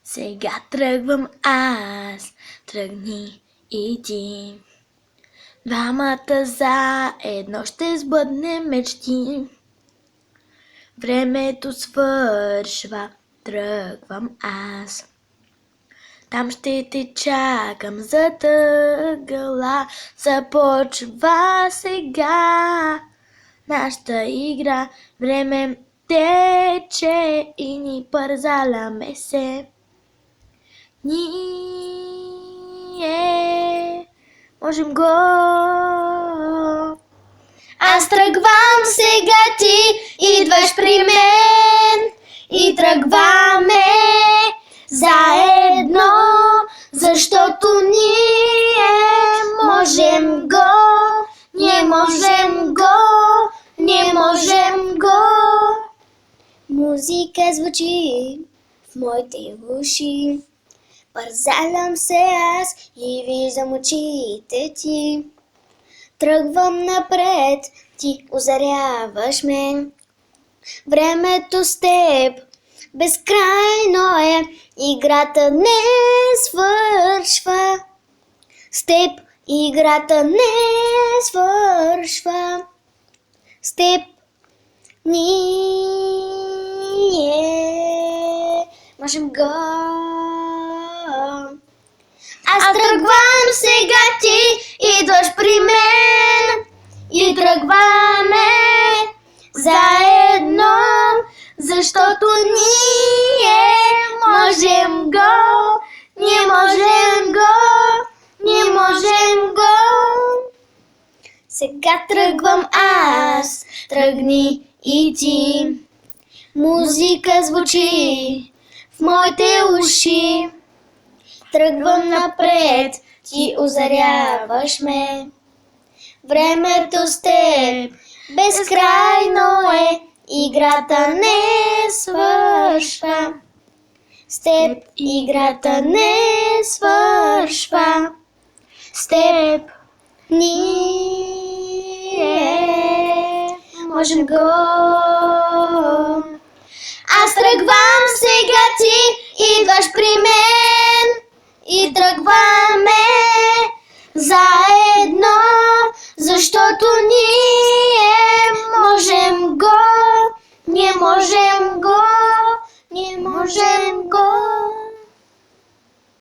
Сега тръгвам аз, тръгни и ти. Двамата заедно ще сбъднем мечти. Времето свършва, тръгвам аз. Там ще те чакам зад ъгъла. Започва сега нашата игра. Време тече и ни пързаляме се. Ние можем го. Аз тръгвам сега, ти идваш при мен и тръгваме заедно, защото ние можем го, ние можем го, ние можем го. Музика звучи в моите уши. Пързалям се аз и виждам очите ти. Тръгвам напред, ти озаряваш мен. Времето с теб безкрайно е, играта не свършва. С теб играта не свършва. С теб ние можем го. Аз тръгвам сега, ти идваш при мен и тръгваме заедно, защото ние можем го, ние можем го, ние можем го. Сега тръгвам аз, тръгни и ти. Музика звучи в моите уши. Тръгвам напред, ти озаряваш ме. Времето с теб безкрайно е, играта не свършва. С теб играта не свършва. С теб ние можем го. Аз тръгвам сега, ти идваш при мен и тръгваме